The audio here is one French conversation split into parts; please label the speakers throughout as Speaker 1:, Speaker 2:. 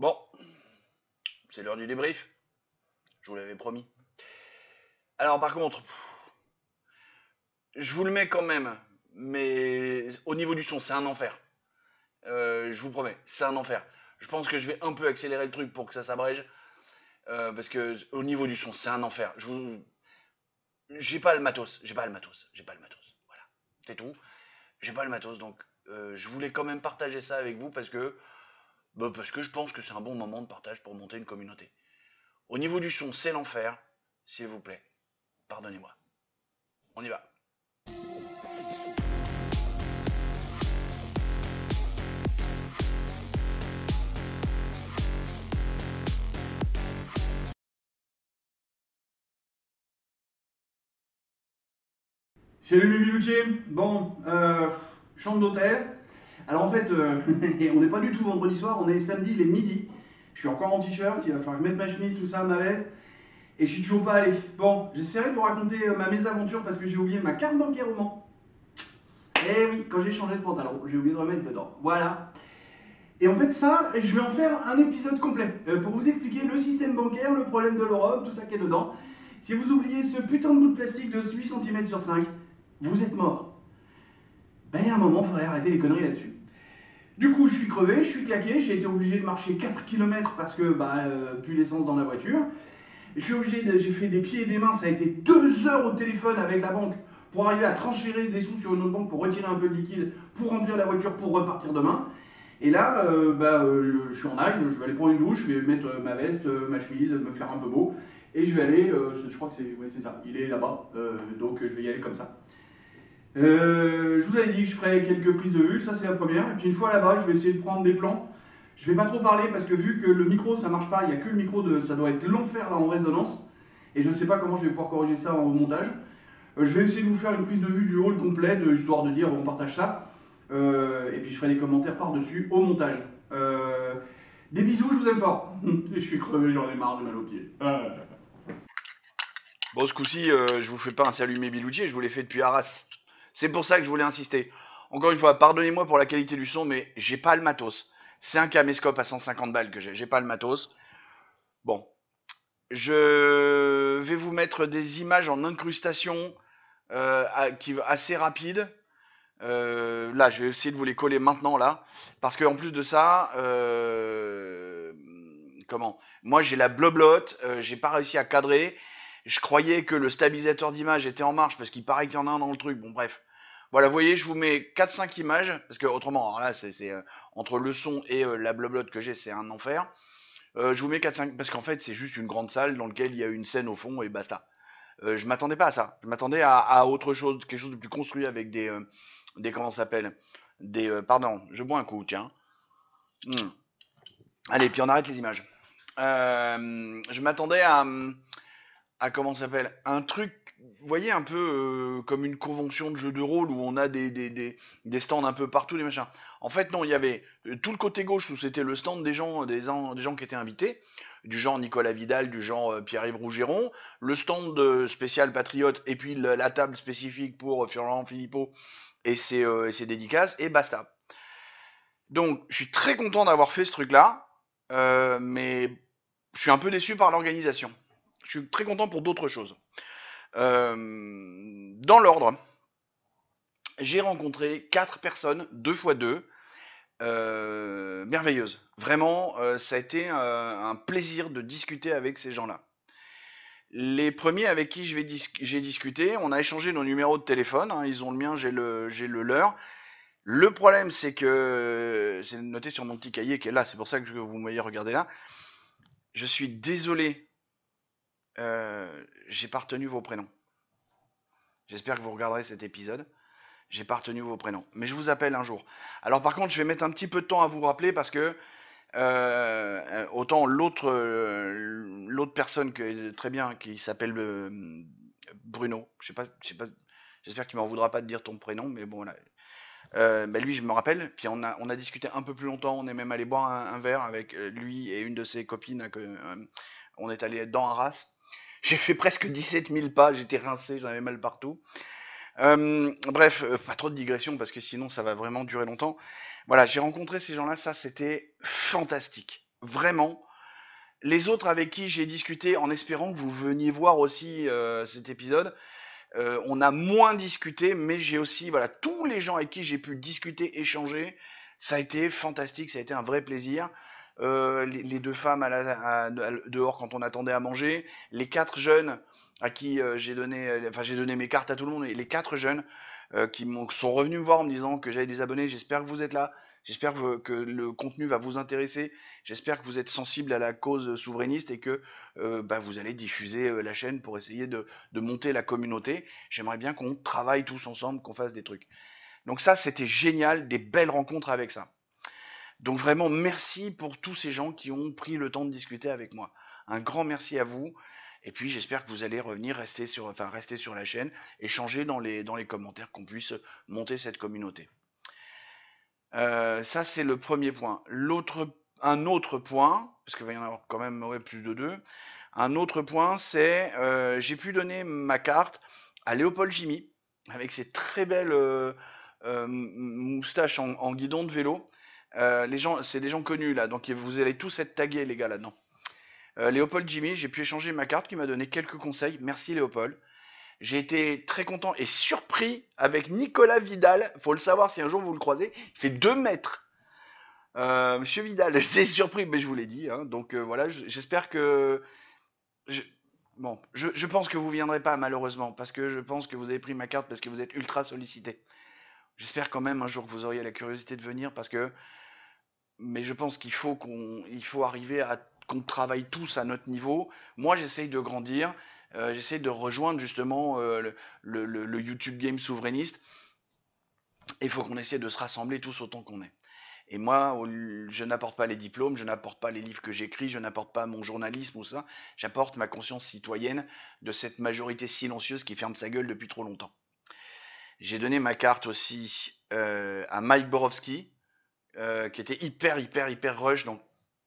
Speaker 1: Bon, c'est l'heure du débrief. Je vous l'avais promis. Alors par contre, je vous le mets quand même, mais au niveau du son, c'est un enfer. Je vous promets, c'est un enfer. Je pense que je vais un peu accélérer le truc pour que ça s'abrège, parce que au niveau du son, c'est un enfer. J'ai pas le matos, j'ai pas le matos. Voilà, c'est tout. J'ai pas le matos, donc je voulais quand même partager ça avec vous parce que je pense que c'est un bon moment de partage pour monter une communauté. Au niveau du son, c'est l'enfer. S'il vous plaît, pardonnez-moi. On y va.
Speaker 2: Salut les Biloutier. Bon, chambre d'hôtel. Alors en fait, on n'est pas du tout vendredi soir, on est samedi, il est midi. Je suis encore en t-shirt, il va falloir que je mette ma chemise, tout ça, ma veste. Et je suis toujours pas allé. Bon, j'essaierai de vous raconter ma mésaventure parce que j'ai oublié ma carte bancaire au Mans. Eh oui, quand j'ai changé de pantalon, j'ai oublié de remettre dedans. Voilà. Et en fait, ça, je vais en faire un épisode complet pour vous expliquer le système bancaire, le problème de l'Europe, tout ça qui est dedans. Si vous oubliez ce putain de bout de plastique de 8 cm sur 5, vous êtes mort. Ben, il y a un moment, il faudrait arrêter les conneries là-dessus. Du coup, je suis crevé, je suis claqué, j'ai été obligé de marcher 4 km parce que plus l'essence dans la voiture. J'ai fait des pieds et des mains, ça a été 2 heures au téléphone avec la banque pour arriver à transférer des sous sur une autre banque pour retirer un peu de liquide, pour remplir la voiture, pour repartir demain. Et là, je suis en nage, je vais aller prendre une douche, je vais mettre ma veste, ma chemise, me faire un peu beau, et je vais aller, je crois que c'est ça, il est là-bas, donc je vais y aller comme ça. Je vous avais dit que je ferais quelques prises de vue, ça c'est la première. Et puis une fois là-bas, je vais essayer de prendre des plans. Je vais pas trop parler parce que vu que le micro ça marche pas, il n'y a que le micro de. Ça doit être l'enfer là en résonance. Et je sais pas comment je vais pouvoir corriger ça au montage. Je vais essayer de vous faire une prise de vue du hall complet, histoire de dire on partage ça. Et puis je ferai des commentaires par-dessus au montage. Des bisous, je vous aime fort. Et je suis crevé, j'en ai marre de mal aux pieds.
Speaker 1: Bon, ce coup-ci, je vous fais pas un salut mes biloutiers, je vous l'ai fait depuis Arras. C'est pour ça que je voulais insister. Encore une fois, pardonnez-moi pour la qualité du son, mais j'ai pas le matos. C'est un caméscope à 150 balles que j'ai pas le matos. Bon, je vais vous mettre des images en incrustation assez rapides. Là, je vais essayer de vous les coller maintenant là, parce qu'en plus de ça, comment? Moi, j'ai la bloblotte, j'ai pas réussi à cadrer. Je croyais que le stabilisateur d'image était en marche parce qu'il paraît qu'il y en a un dans le truc. Bon, bref. Voilà, vous voyez, je vous mets 4-5 images, parce que autrement, alors là, entre le son et la bloblotte que j'ai, c'est un enfer. Je vous mets 4-5, parce qu'en fait, c'est juste une grande salle dans laquelle il y a une scène au fond et basta. Je m'attendais pas à ça. Je m'attendais à autre chose, quelque chose de plus construit avec des comment ça s'appelle? Pardon, je bois un coup, tiens. Hmm. Allez, puis on arrête les images. Je m'attendais à comment ça s'appelle? Un truc, vous voyez, un peu comme une convention de jeu de rôle où on a des stands un peu partout, des machins. En fait, non, il y avait tout le côté gauche où c'était le stand des gens qui étaient invités, du genre Nicolas Vidal, du genre Pierre-Yves Rougeron, le stand spécial Patriote, et puis la table spécifique pour Florent Philippot et ses dédicaces, et basta. Donc, je suis très content d'avoir fait ce truc-là, mais je suis un peu déçu par l'organisation. Je suis très content pour d'autres choses. Dans l'ordre, j'ai rencontré 4 personnes, 2 x 2, merveilleuses. Vraiment, ça a été un plaisir de discuter avec ces gens-là. Les premiers avec qui j'ai discuté, on a échangé nos numéros de téléphone. Hein, ils ont le mien, j'ai le leur. Le problème, c'est que c'est noté sur mon petit cahier qui est là. C'est pour ça que vous me voyez regarder là. Je suis désolé, j'ai pas retenu vos prénoms. J'espère que vous regarderez cet épisode. J'ai pas retenu vos prénoms, mais je vous appelle un jour. Alors par contre, je vais mettre un petit peu de temps à vous rappeler parce que autant l'autre personne que très bien qui s'appelle Bruno. Je sais pas. J'espère qu'il m'en voudra pas de dire ton prénom, mais bon voilà. Bah, lui, je me rappelle. Puis on a discuté un peu plus longtemps. On est même allé boire un verre avec lui et une de ses copines. On est allé dans Arras. J'ai fait presque 17 000 pas. J'étais rincé, j'en avais mal partout. Bref, pas trop de digression parce que sinon ça va vraiment durer longtemps. Voilà, j'ai rencontré ces gens-là, ça c'était fantastique. vraiment. Les autres avec qui j'ai discuté, en espérant que vous veniez voir aussi cet épisode, on a moins discuté, mais j'ai aussi, voilà, tous les gens avec qui j'ai pu discuter, échanger, ça a été fantastique, ça a été un vrai plaisir. Les deux femmes dehors quand on attendait à manger, les quatre jeunes à qui j'ai donné mes cartes à tout le monde, et les quatre jeunes sont revenus me voir en me disant que j'avais des abonnés, j'espère que vous êtes là, j'espère que le contenu va vous intéresser, j'espère que vous êtes sensible à la cause souverainiste et que vous allez diffuser la chaîne pour essayer de monter la communauté. J'aimerais bien qu'on travaille tous ensemble, qu'on fasse des trucs. Donc ça, c'était génial, des belles rencontres avec ça. Donc vraiment, merci pour tous ces gens qui ont pris le temps de discuter avec moi. Un grand merci à vous. Et puis j'espère que vous allez revenir rester sur la chaîne, échanger dans les commentaires, qu'on puisse monter cette communauté. Ça, c'est le premier point. Un autre point, parce qu'il va y en avoir quand même plus de deux. Un autre point, c'est j'ai pu donner ma carte à Léopold Jimmy, avec ses très belles moustaches en guidon de vélo. Les gens, c'est des gens connus là, donc vous allez tous être tagués les gars là-dedans. Léopold Jimmy, j'ai pu échanger ma carte qui m'a donné quelques conseils. Merci Léopold. J'ai été très content et surpris avec Nicolas Vidal. Faut le savoir si un jour vous le croisez. Il fait 2 mètres. Monsieur Vidal, j'étais surpris, mais je vous l'ai dit. Hein. Donc voilà, j'espère que. Je... Bon, je pense que vous viendrez pas malheureusement, parce que je pense que vous avez pris ma carte parce que vous êtes ultra sollicité. J'espère quand même un jour que vous auriez la curiosité de venir, parce que. Mais je pense il faut arriver à qu'on travaille tous à notre niveau. Moi, j'essaye de grandir. J'essaye de rejoindre justement le YouTube Game souverainiste. Il faut qu'on essaie de se rassembler tous autant qu'on est. Et moi, je n'apporte pas les diplômes, je n'apporte pas les livres que j'écris, je n'apporte pas mon journalisme ou ça. J'apporte ma conscience citoyenne de cette majorité silencieuse qui ferme sa gueule depuis trop longtemps. J'ai donné ma carte aussi à Mike Borowski, qui était hyper rush. Donc,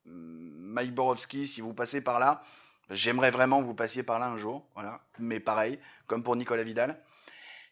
Speaker 1: Mike Borowski, si vous passez par là, j'aimerais vraiment que vous passiez par là un jour. Voilà. Mais pareil, comme pour Nicolas Vidal.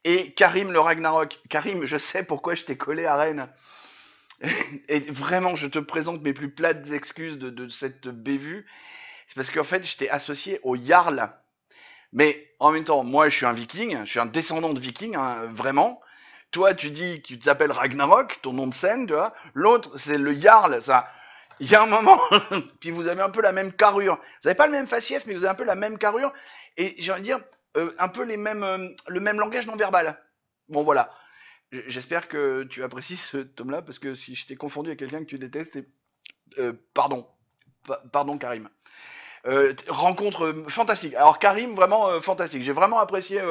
Speaker 1: Et Karim le Ragnarok. Karim, je sais pourquoi je t'ai collé à Rennes. Et vraiment, je te présente mes plus plates excuses de cette bévue. C'est parce qu'en fait, je t'ai associé au Jarl. Mais en même temps, moi, je suis un viking, je suis un descendant de viking, hein, vraiment. Toi, tu dis que tu t'appelles Ragnarok, ton nom de scène, tu vois. L'autre, c'est le Jarl, ça. Il y a un moment, puis vous avez un peu la même carrure. Vous n'avez pas le même faciès, mais vous avez un peu la même carrure. Et j'ai envie de dire, un peu le même langage non verbal. Bon, voilà. J'espère que tu apprécies ce tome-là, parce que si je t'ai confondu avec quelqu'un que tu détestes, pardon. Pardon, Karim. Rencontre fantastique. Alors Karim, vraiment fantastique. J'ai vraiment apprécié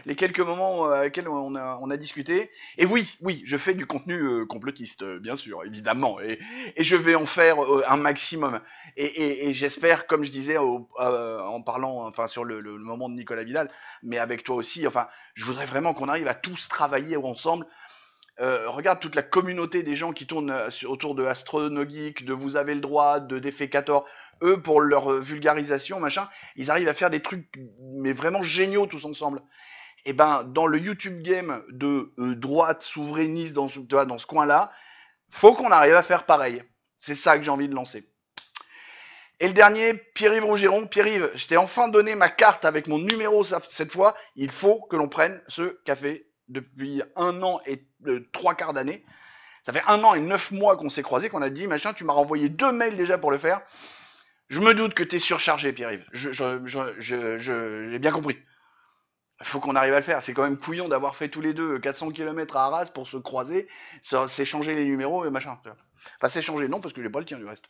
Speaker 1: les quelques moments avec lesquels on a discuté. Et oui, je fais du contenu complotiste, bien sûr, évidemment. Et je vais en faire un maximum. Et j'espère, comme je disais en parlant, enfin sur le moment de Nicolas Vidal, mais avec toi aussi, enfin, je voudrais vraiment qu'on arrive à tous travailler ensemble. Regarde toute la communauté des gens qui tournent autour de Astronogeek, de Vous avez le droit, de Defecator. Eux, pour leur vulgarisation, machin, ils arrivent à faire des trucs, mais vraiment géniaux tous ensemble. Et ben, dans le YouTube game de droite souverainiste, dans ce coin-là, faut qu'on arrive à faire pareil. C'est ça que j'ai envie de lancer. Et le dernier, Pierre-Yves Rougeron. Pierre-Yves, je t'ai enfin donné ma carte avec mon numéro cette fois. Il faut que l'on prenne ce café depuis 1 an et 3/4 d'année. Ça fait 1 an et 9 mois qu'on s'est croisés, qu'on a dit, machin, tu m'as renvoyé 2 mails déjà pour le faire. Je me doute que t'es surchargé, Pierre-Yves. J'ai bien compris. Il faut qu'on arrive à le faire. C'est quand même couillon d'avoir fait tous les deux 400 km à Arras pour se croiser, s'échanger les numéros et machin. Enfin, s'échanger, non, parce que j'ai pas le tien du reste.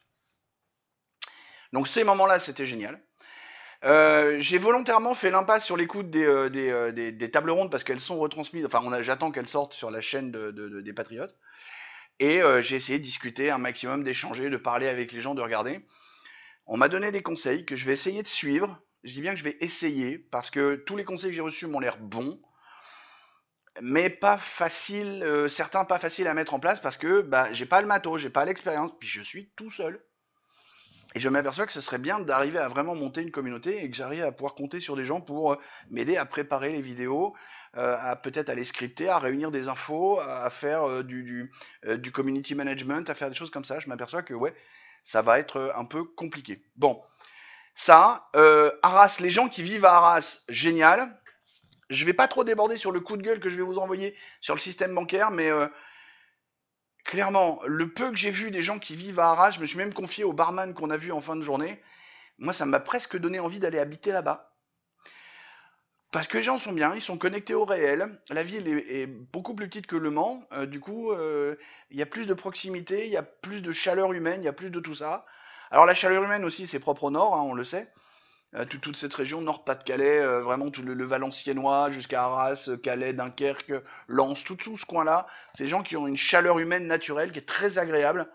Speaker 1: Donc ces moments-là, c'était génial. J'ai volontairement fait l'impasse sur l'écoute des tables rondes parce qu'elles sont retransmises. Enfin, j'attends qu'elles sortent sur la chaîne des Patriotes. Et j'ai essayé de discuter un maximum, d'échanger, de parler avec les gens, de regarder. On m'a donné des conseils que je vais essayer de suivre. Je dis bien que je vais essayer parce que tous les conseils que j'ai reçus m'ont l'air bons, mais pas facile. Certains pas faciles à mettre en place parce que j'ai pas le matos, j'ai pas l'expérience, puis je suis tout seul. Et je m'aperçois que ce serait bien d'arriver à vraiment monter une communauté et que j'arrive à pouvoir compter sur des gens pour m'aider à préparer les vidéos, à peut-être à les scripter, à réunir des infos, à faire du community management, à faire des choses comme ça. Je m'aperçois que ouais, ça va être un peu compliqué. Bon, ça, Arras, les gens qui vivent à Arras, génial. Je vais pas trop déborder sur le coup de gueule que je vais vous envoyer sur le système bancaire, mais clairement, le peu que j'ai vu des gens qui vivent à Arras, je me suis même confié au barman qu'on a vu en fin de journée. Moi, ça m'a presque donné envie d'aller habiter là-bas. Parce que les gens sont bien, ils sont connectés au réel. La ville est beaucoup plus petite que Le Mans. Du coup, il y a plus de proximité, il y a plus de chaleur humaine, il y a plus de tout ça. Alors la chaleur humaine aussi, c'est propre au nord, hein, on le sait. Toute cette région, Nord-Pas-de-Calais, vraiment tout le Valenciennois jusqu'à Arras, Calais, Dunkerque, Lens, tout ce coin-là. C'est des gens qui ont une chaleur humaine naturelle qui est très agréable.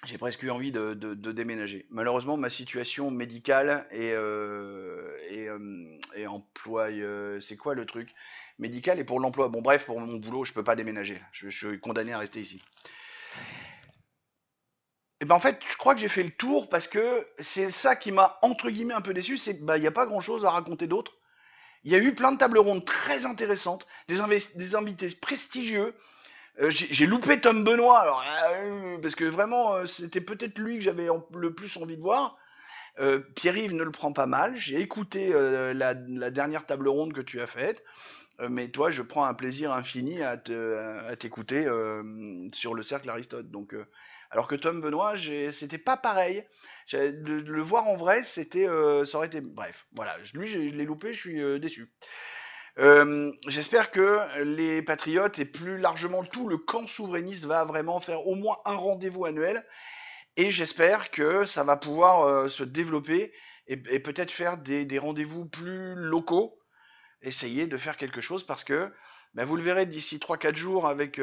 Speaker 1: J'ai presque eu envie de déménager. Malheureusement, ma situation médicale et emploi, c'est quoi le truc? Médical et pour l'emploi. Bon, bref, pour mon boulot, je peux pas déménager. Je suis condamné à rester ici. Et ben en fait, je crois que j'ai fait le tour parce que c'est ça qui m'a entre guillemets un peu déçu, c'est que bah il y a pas grand-chose à raconter d'autre. Il y a eu plein de tables rondes très intéressantes, des invités prestigieux. J'ai loupé Tom Benoît, alors, parce que vraiment, c'était peut-être lui que j'avais le plus envie de voir. Pierre-Yves ne le prend pas mal. J'ai écouté la dernière table ronde que tu as faite. Mais toi, je prends un plaisir infini à t'écouter sur le cercle Aristote. Donc, alors que Tom Benoît, c'était pas pareil. De le voir en vrai, ça aurait été. Bref, voilà. Lui, je l'ai loupé, je suis déçu. J'espère que les patriotes et plus largement tout le camp souverainiste va vraiment faire au moins un rendez-vous annuel. Et j'espère que ça va pouvoir se développer et peut-être faire des rendez-vous plus locaux, essayer de faire quelque chose parce que ben, vous le verrez d'ici 3 4 jours avec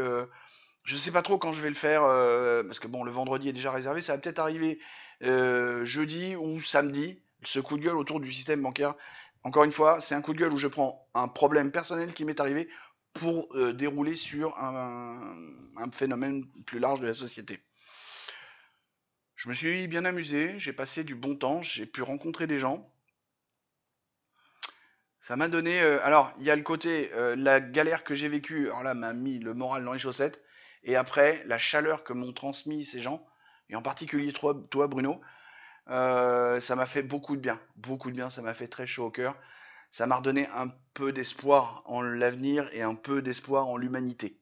Speaker 1: je sais pas trop quand je vais le faire parce que bon le vendredi est déjà réservé, ça va peut-être arriver jeudi ou samedi, ce coup de gueule autour du système bancaire. Encore une fois, c'est un coup de gueule où je prends un problème personnel qui m'est arrivé pour dérouler sur un phénomène plus large de la société. Je me suis bien amusé, j'ai passé du bon temps, j'ai pu rencontrer des gens. Ça m'a donné. Alors, il y a le côté, la galère que j'ai vécue, alors là, m'a mis le moral dans les chaussettes. Et après, la chaleur que m'ont transmis ces gens, et en particulier toi Bruno, ça m'a fait beaucoup de bien. Beaucoup de bien, ça m'a fait très chaud au cœur. Ça m'a redonné un peu d'espoir en l'avenir et un peu d'espoir en l'humanité.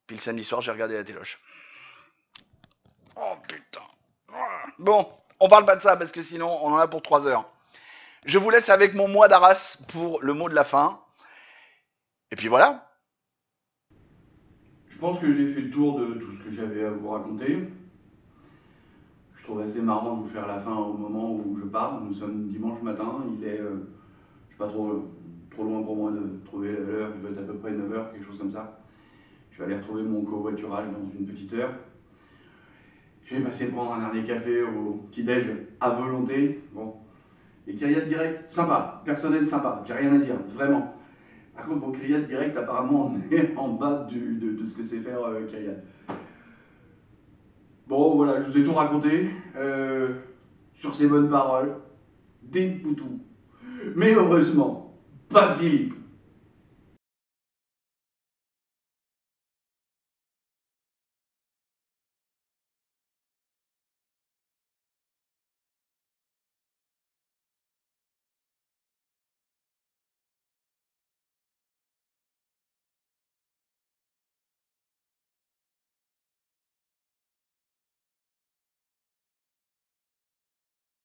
Speaker 1: Puis le samedi soir, j'ai regardé la téloche. Oh putain. Bon, on parle pas de ça parce que sinon, on en a pour 3 heures. Je vous laisse avec mon moi d'Arras pour le mot de la fin. Et puis voilà.
Speaker 2: Je pense que j'ai fait le tour de tout ce que j'avais à vous raconter. Je trouve assez marrant de vous faire la fin au moment où je pars. Nous sommes dimanche matin, il est, je sais pas trop loin pour moi de trouver l'heure, il doit être à peu près 9 h, quelque chose comme ça. Je vais aller retrouver mon covoiturage dans une petite heure. Je vais passer prendre un dernier café au petit-déj à volonté. Bon. Et Kyriat direct, sympa, personnel sympa, j'ai rien à dire, vraiment. Par contre, pour Kyriat direct, apparemment, on est en bas de ce que c'est faire Kyriat. Bon, voilà, je vous ai tout raconté. Sur ces bonnes paroles, des poutous. Mais heureusement, pas Philippe.